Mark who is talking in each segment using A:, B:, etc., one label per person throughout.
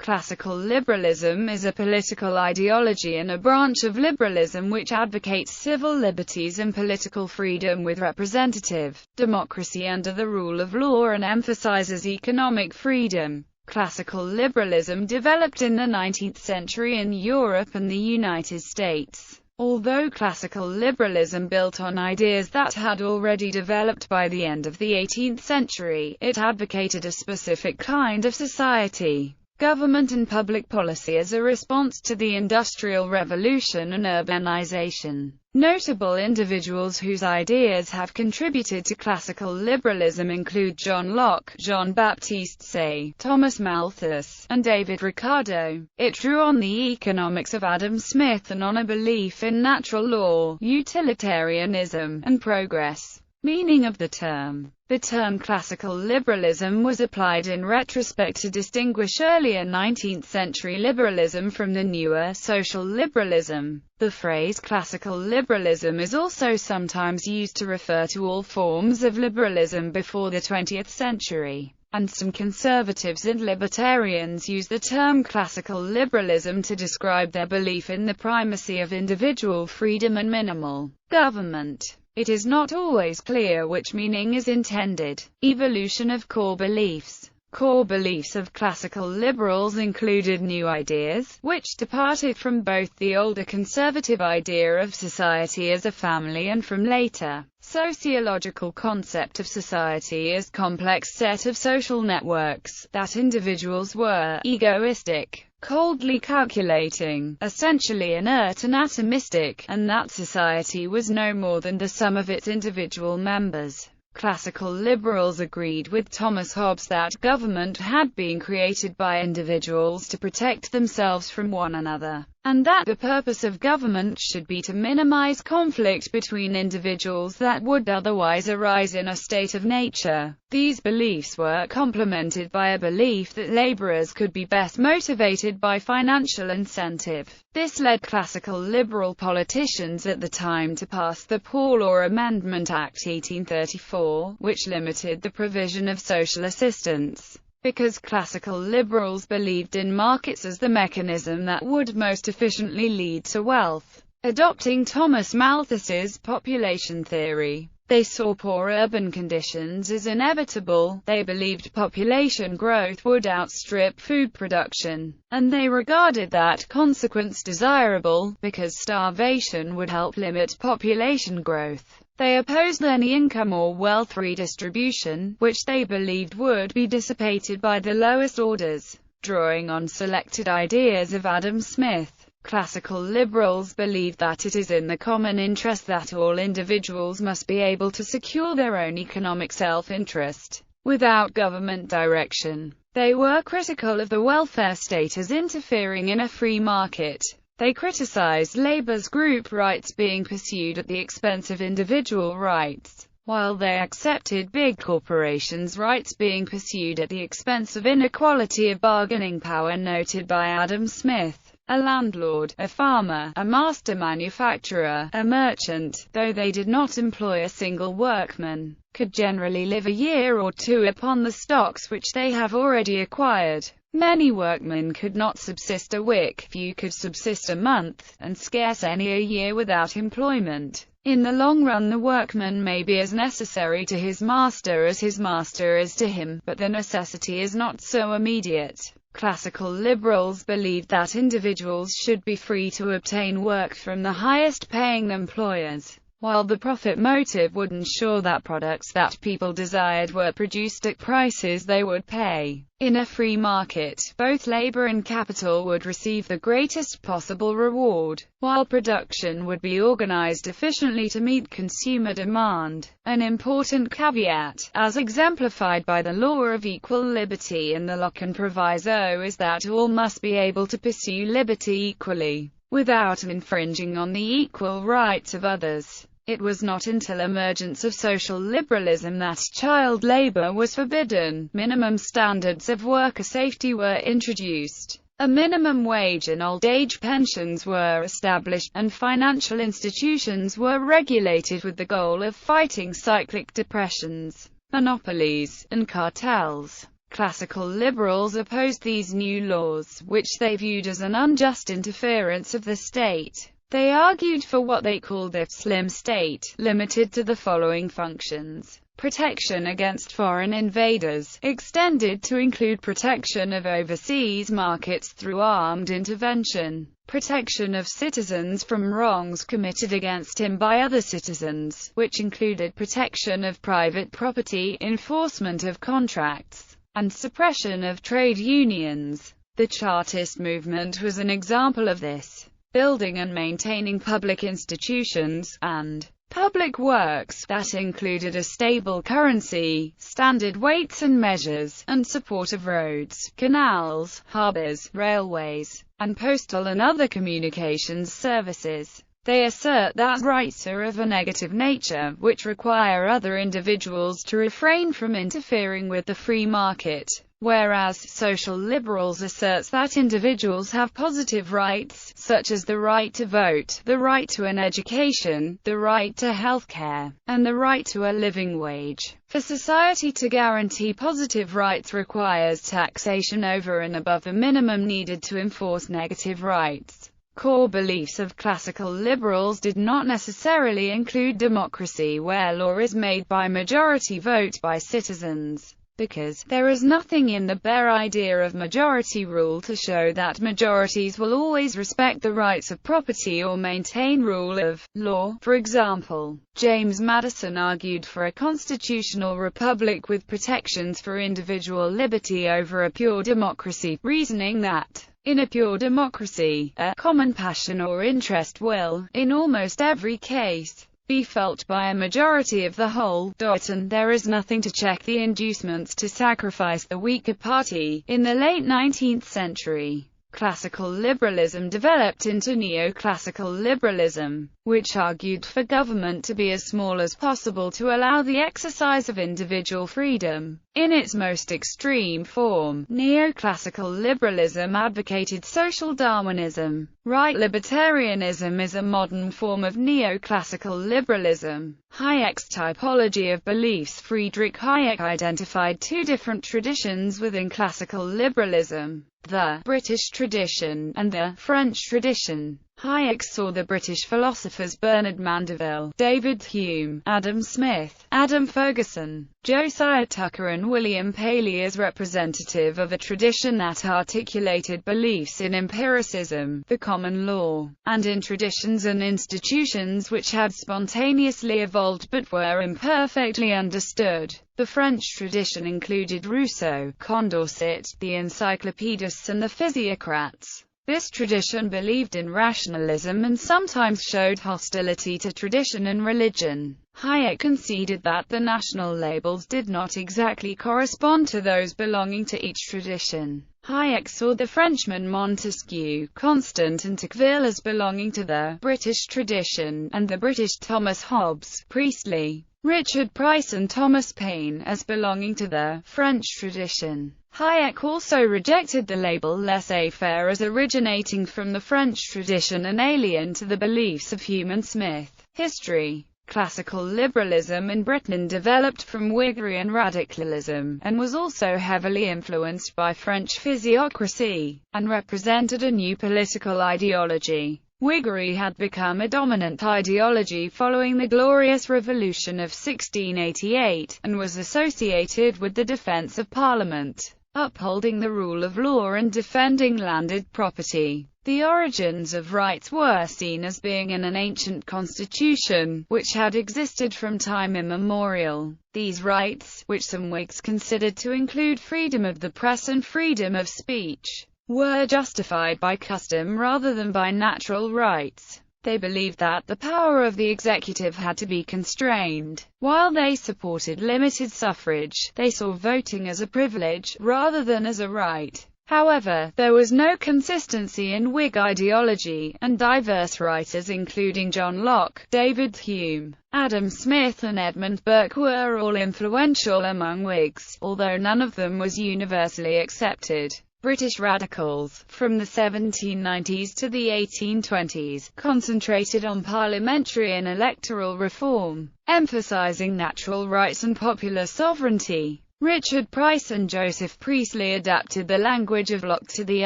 A: Classical liberalism is a political ideology and a branch of liberalism which advocates civil liberties and political freedom with representative democracy under the rule of law and emphasizes economic freedom. Classical liberalism developed in the 19th century in Europe and the United States. Although classical liberalism built on ideas that had already developed by the end of the 18th century, it advocated a specific kind of society, government and public policy as a response to the Industrial Revolution and urbanization. Notable individuals whose ideas have contributed to classical liberalism include John Locke, Jean-Baptiste Say, Thomas Malthus, and David Ricardo. It drew on the economics of Adam Smith and on a belief in natural law, utilitarianism, and progress. Meaning of the term. The term classical liberalism was applied in retrospect to distinguish earlier 19th-century liberalism from the newer social liberalism. The phrase classical liberalism is also sometimes used to refer to all forms of liberalism before the 20th century, and some conservatives and libertarians use the term classical liberalism to describe their belief in the primacy of individual freedom and minimal government. It is not always clear which meaning is intended. Evolution of core beliefs. Core beliefs of classical liberals included new ideas, which departed from both the older conservative idea of society as a family and from later sociological concept of society as complex set of social networks, that individuals were egoistic, coldly calculating, essentially inert and atomistic, and that society was no more than the sum of its individual members. Classical liberals agreed with Thomas Hobbes that government had been created by individuals to protect themselves from one another, and that the purpose of government should be to minimize conflict between individuals that would otherwise arise in a state of nature. These beliefs were complemented by a belief that laborers could be best motivated by financial incentive. This led classical liberal politicians at the time to pass the Poor Law Amendment Act 1834, which limited the provision of social assistance, because classical liberals believed in markets as the mechanism that would most efficiently lead to wealth. Adopting Thomas Malthus's population theory, they saw poor urban conditions as inevitable. They believed population growth would outstrip food production, and they regarded that consequence desirable, because starvation would help limit population growth. They opposed any income or wealth redistribution, which they believed would be dissipated by the lowest orders. Drawing on selected ideas of Adam Smith, classical liberals believed that it is in the common interest that all individuals must be able to secure their own economic self-interest, without government direction. They were critical of the welfare state as interfering in a free market. They criticized labor's group rights being pursued at the expense of individual rights, while they accepted big corporations' rights being pursued at the expense of inequality of bargaining power noted by Adam Smith. A landlord, a farmer, a master manufacturer, a merchant, though they did not employ a single workman, could generally live a year or two upon the stocks which they have already acquired. Many workmen could not subsist a week, few could subsist a month, and scarce any a year without employment. In the long run the workman may be as necessary to his master as his master is to him, but the necessity is not so immediate. Classical liberals believed that individuals should be free to obtain work from the highest-paying employers, while the profit motive would ensure that products that people desired were produced at prices they would pay. In a free market, both labor and capital would receive the greatest possible reward, while production would be organized efficiently to meet consumer demand. An important caveat, as exemplified by the law of equal liberty and the Lockean proviso, is that all must be able to pursue liberty equally, without infringing on the equal rights of others. It was not until emergence of social liberalism that child labor was forbidden, minimum standards of worker safety were introduced, a minimum wage and old age pensions were established, and financial institutions were regulated with the goal of fighting cyclic depressions, monopolies, and cartels. Classical liberals opposed these new laws, which they viewed as an unjust interference of the state. They argued for what they called a slim state, limited to the following functions: protection against foreign invaders, extended to include protection of overseas markets through armed intervention, protection of citizens from wrongs committed against him by other citizens, which included protection of private property, enforcement of contracts, and suppression of trade unions. The Chartist movement was an example of this. Building and maintaining public institutions, and public works that included a stable currency, standard weights and measures, and support of roads, canals, harbors, railways, and postal and other communications services. They assert that rights are of a negative nature, which require other individuals to refrain from interfering with the free market, whereas social liberals asserts that individuals have positive rights, such as the right to vote, the right to an education, the right to health care, and the right to a living wage. For society to guarantee positive rights requires taxation over and above the minimum needed to enforce negative rights. Core beliefs of classical liberals did not necessarily include democracy, where law is made by majority vote by citizens, because there is nothing in the bare idea of majority rule to show that majorities will always respect the rights of property or maintain rule of law. For example, James Madison argued for a constitutional republic with protections for individual liberty over a pure democracy, reasoning that in a pure democracy, a common passion or interest will, in almost every case, be felt by a majority of the whole, and there is nothing to check the inducements to sacrifice the weaker party. In the late 19th century, classical liberalism developed into neoclassical liberalism, which argued for government to be as small as possible to allow the exercise of individual freedom. In its most extreme form, neoclassical liberalism advocated social Darwinism. Right libertarianism is a modern form of neoclassical liberalism. Hayek's typology of beliefs. Friedrich Hayek identified two different traditions within classical liberalism: the British tradition and the French tradition. Hayek saw the British philosophers Bernard Mandeville, David Hume, Adam Smith, Adam Ferguson, Josiah Tucker and William Paley as representative of a tradition that articulated beliefs in empiricism, the common law, and in traditions and institutions which had spontaneously evolved but were imperfectly understood. The French tradition included Rousseau, Condorcet, the encyclopedists and the physiocrats. This tradition believed in rationalism and sometimes showed hostility to tradition and religion. Hayek conceded that the national labels did not exactly correspond to those belonging to each tradition. Hayek saw the Frenchmen Montesquieu, Constant and Tocqueville as belonging to the British tradition, and the British Thomas Hobbes, Priestley, Richard Price and Thomas Paine as belonging to the French tradition. Hayek also rejected the label laissez-faire as originating from the French tradition and alien to the beliefs of Hume and Smith. History. Classical liberalism in Britain developed from Whiggery and radicalism, and was also heavily influenced by French physiocracy, and represented a new political ideology. Whiggery had become a dominant ideology following the Glorious Revolution of 1688, and was associated with the defence of Parliament, upholding the rule of law and defending landed property. The origins of rights were seen as being in an ancient constitution, which had existed from time immemorial. These rights, which some Whigs considered to include freedom of the press and freedom of speech, were justified by custom rather than by natural rights. They believed that the power of the executive had to be constrained. While they supported limited suffrage, they saw voting as a privilege, rather than as a right. However, there was no consistency in Whig ideology, and diverse writers including John Locke, David Hume, Adam Smith and Edmund Burke were all influential among Whigs, although none of them was universally accepted. British radicals, from the 1790s to the 1820s, concentrated on parliamentary and electoral reform, emphasizing natural rights and popular sovereignty. Richard Price and Joseph Priestley adapted the language of Locke to the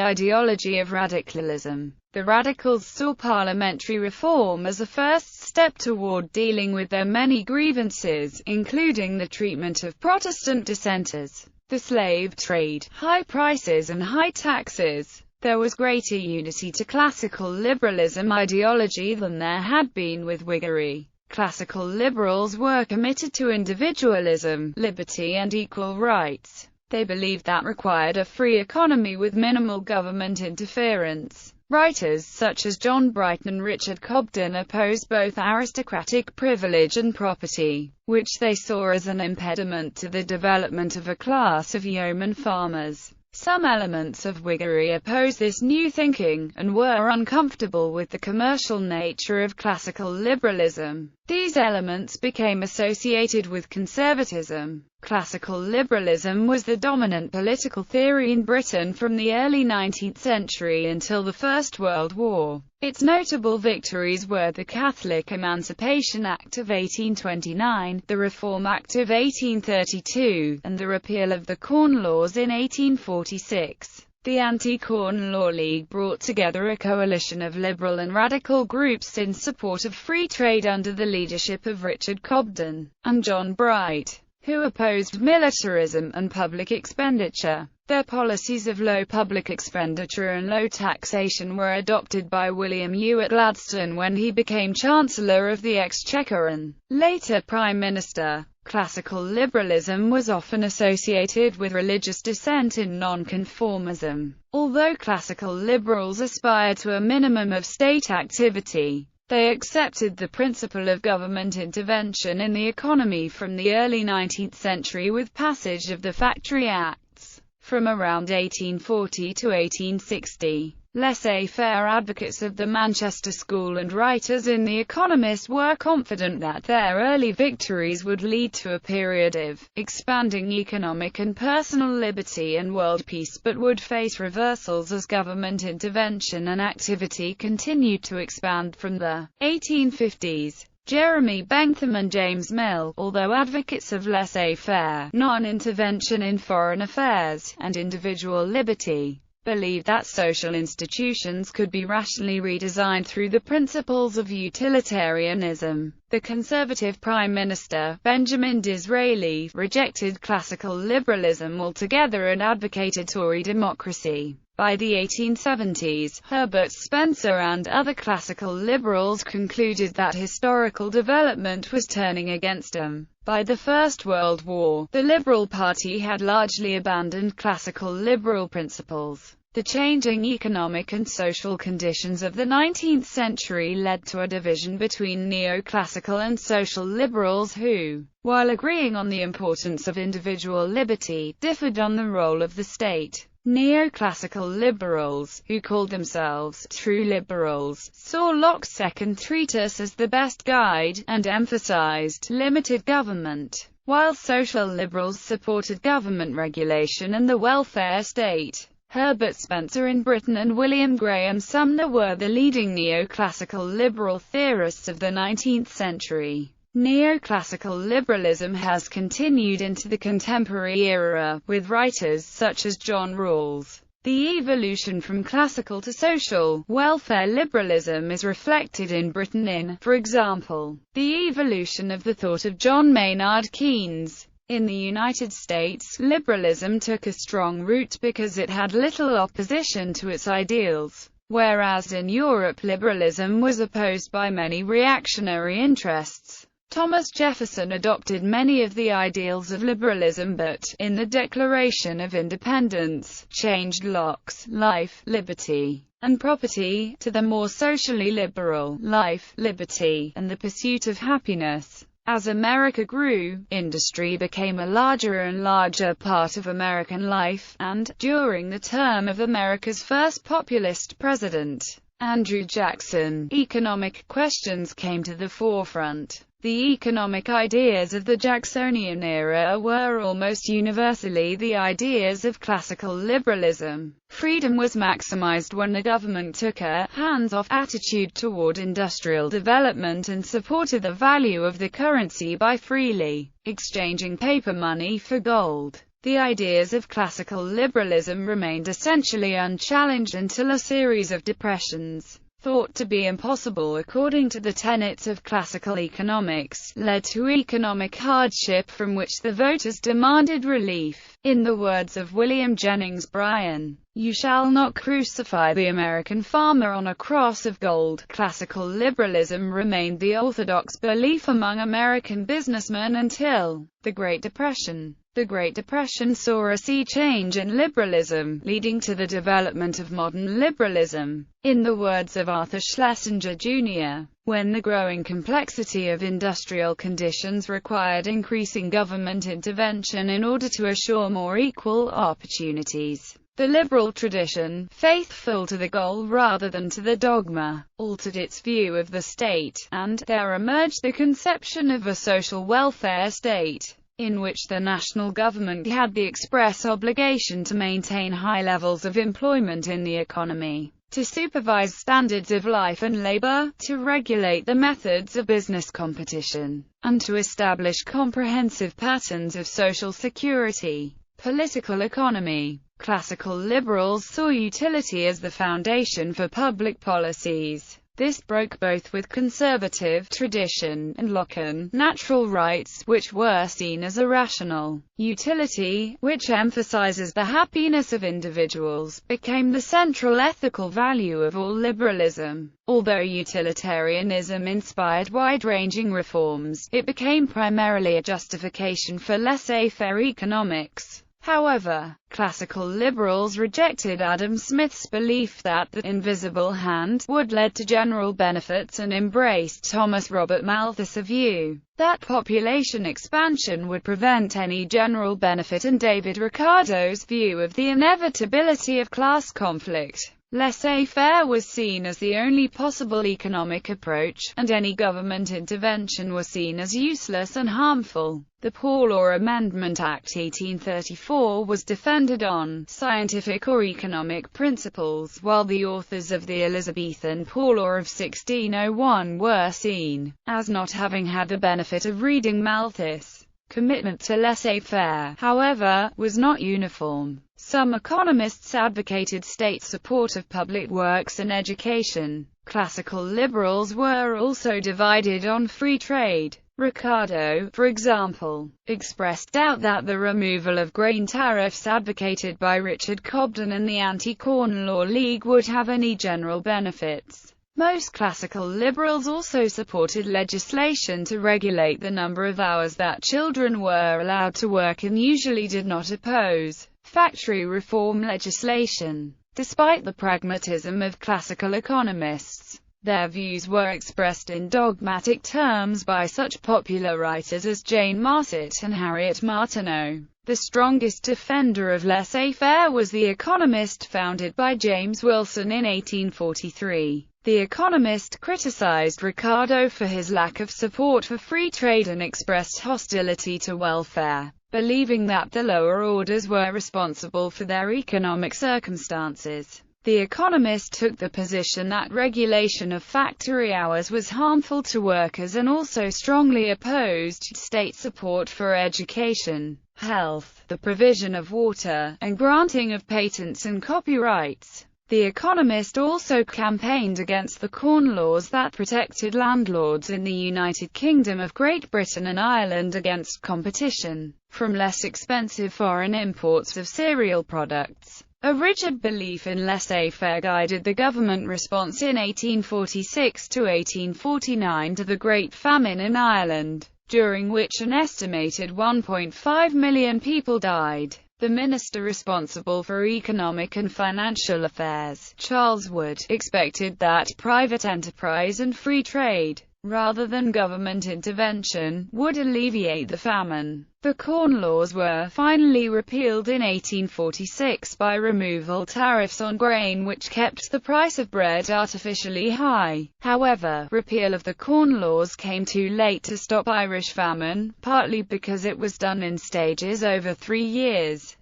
A: ideology of radicalism. The radicals saw parliamentary reform as a first step toward dealing with their many grievances, including the treatment of Protestant dissenters, the slave trade, high prices and high taxes. There was greater unity to classical liberalism ideology than there had been with Whiggery. Classical liberals were committed to individualism, liberty and equal rights. They believed that required a free economy with minimal government interference. Writers such as John Bright and Richard Cobden opposed both aristocratic privilege and property, which they saw as an impediment to the development of a class of yeoman farmers. Some elements of Whiggery opposed this new thinking, and were uncomfortable with the commercial nature of classical liberalism. These elements became associated with conservatism. Classical liberalism was the dominant political theory in Britain from the early 19th century until the First World War. Its notable victories were the Catholic Emancipation Act of 1829, the Reform Act of 1832, and the repeal of the Corn Laws in 1846. The Anti-Corn Law League brought together a coalition of liberal and radical groups in support of free trade under the leadership of Richard Cobden and John Bright, who opposed militarism and public expenditure. Their policies of low public expenditure and low taxation were adopted by William Ewart Gladstone when he became Chancellor of the Exchequer and later Prime Minister. Classical liberalism was often associated with religious dissent in nonconformism. Although classical liberals aspired to a minimum of state activity, they accepted the principle of government intervention in the economy from the early 19th century with passage of the Factory Acts. From around 1840 to 1860, laissez-faire advocates of the Manchester School and writers in The Economist were confident that their early victories would lead to a period of expanding economic and personal liberty and world peace, but would face reversals as government intervention and activity continued to expand from the 1850s. Jeremy Bentham and James Mill, although advocates of laissez-faire, non-intervention in foreign affairs, and individual liberty, believed that social institutions could be rationally redesigned through the principles of utilitarianism. The Conservative Prime Minister, Benjamin Disraeli, rejected classical liberalism altogether and advocated Tory democracy. By the 1870s, Herbert Spencer and other classical liberals concluded that historical development was turning against them. By the First World War, the Liberal Party had largely abandoned classical liberal principles. The changing economic and social conditions of the 19th century led to a division between neoclassical and social liberals who, while agreeing on the importance of individual liberty, differed on the role of the state. Neoclassical liberals, who called themselves true liberals, saw Locke's second treatise as the best guide, and emphasized limited government, while social liberals supported government regulation and the welfare state. Herbert Spencer in Britain and William Graham Sumner were the leading neoclassical liberal theorists of the 19th century. Neoclassical liberalism has continued into the contemporary era, with writers such as John Rawls. The evolution from classical to social welfare liberalism is reflected in Britain in, for example, the evolution of the thought of John Maynard Keynes. In the United States, liberalism took a strong root because it had little opposition to its ideals, whereas in Europe liberalism was opposed by many reactionary interests. Thomas Jefferson adopted many of the ideals of liberalism but, in the Declaration of Independence, changed Locke's life, liberty, and property to the more socially liberal life, liberty, and the pursuit of happiness. As America grew, industry became a larger and larger part of American life, and, during the term of America's first populist president, Andrew Jackson, economic questions came to the forefront. The economic ideas of the Jacksonian era were almost universally the ideas of classical liberalism. Freedom was maximized when the government took a hands-off attitude toward industrial development and supported the value of the currency by freely exchanging paper money for gold. The ideas of classical liberalism remained essentially unchallenged until a series of depressions, thought to be impossible according to the tenets of classical economics, led to economic hardship from which the voters demanded relief. In the words of William Jennings Bryan, "You shall not crucify the American farmer on a cross of gold." Classical liberalism remained the orthodox belief among American businessmen until the Great Depression. The Great Depression saw a sea change in liberalism, leading to the development of modern liberalism. In the words of Arthur Schlesinger Jr., when the growing complexity of industrial conditions required increasing government intervention in order to assure more equal opportunities, the liberal tradition, faithful to the goal rather than to the dogma, altered its view of the state, and there emerged the conception of a social welfare state, in which the national government had the express obligation to maintain high levels of employment in the economy, to supervise standards of life and labor, to regulate the methods of business competition, and to establish comprehensive patterns of social security. Political economy. Classical liberals saw utility as the foundation for public policies. This broke both with conservative tradition and Lockean natural rights, which were seen as irrational. Utility, which emphasizes the happiness of individuals, became the central ethical value of all liberalism. Although utilitarianism inspired wide-ranging reforms, it became primarily a justification for laissez-faire economics. However, classical liberals rejected Adam Smith's belief that the invisible hand would lead to general benefits and embraced Thomas Robert Malthus' view that population expansion would prevent any general benefit and David Ricardo's view of the inevitability of class conflict. Laissez-faire was seen as the only possible economic approach, and any government intervention was seen as useless and harmful. The Poor Law Amendment Act 1834 was defended on scientific or economic principles, while the authors of the Elizabethan Poor Law of 1601 were seen as not having had the benefit of reading Malthus. Commitment to laissez-faire, however, was not uniform. Some economists advocated state support of public works and education. Classical liberals were also divided on free trade. Ricardo, for example, expressed doubt that the removal of grain tariffs advocated by Richard Cobden and the Anti-Corn Law League would have any general benefits. Most classical liberals also supported legislation to regulate the number of hours that children were allowed to work and usually did not oppose factory reform legislation. Despite the pragmatism of classical economists, their views were expressed in dogmatic terms by such popular writers as Jane Marcet and Harriet Martineau. The strongest defender of laissez-faire was The Economist, founded by James Wilson in 1843. The Economist criticized Ricardo for his lack of support for free trade and expressed hostility to welfare, believing that the lower orders were responsible for their economic circumstances. The Economist took the position that regulation of factory hours was harmful to workers and also strongly opposed state support for education, health, the provision of water, and granting of patents and copyrights. The Economist also campaigned against the Corn Laws that protected landlords in the United Kingdom of Great Britain and Ireland against competition from less expensive foreign imports of cereal products. A rigid belief in laissez-faire guided the government response in 1846 to 1849 to the Great Famine in Ireland, during which an estimated 1.5 million people died. The minister responsible for economic and financial affairs, Charles Wood, expected that private enterprise and free trade rather than government intervention, would alleviate the famine. The Corn Laws were finally repealed in 1846 by removal tariffs on grain, which kept the price of bread artificially high. However, repeal of the Corn Laws came too late to stop Irish famine, partly because it was done in stages over 3 years.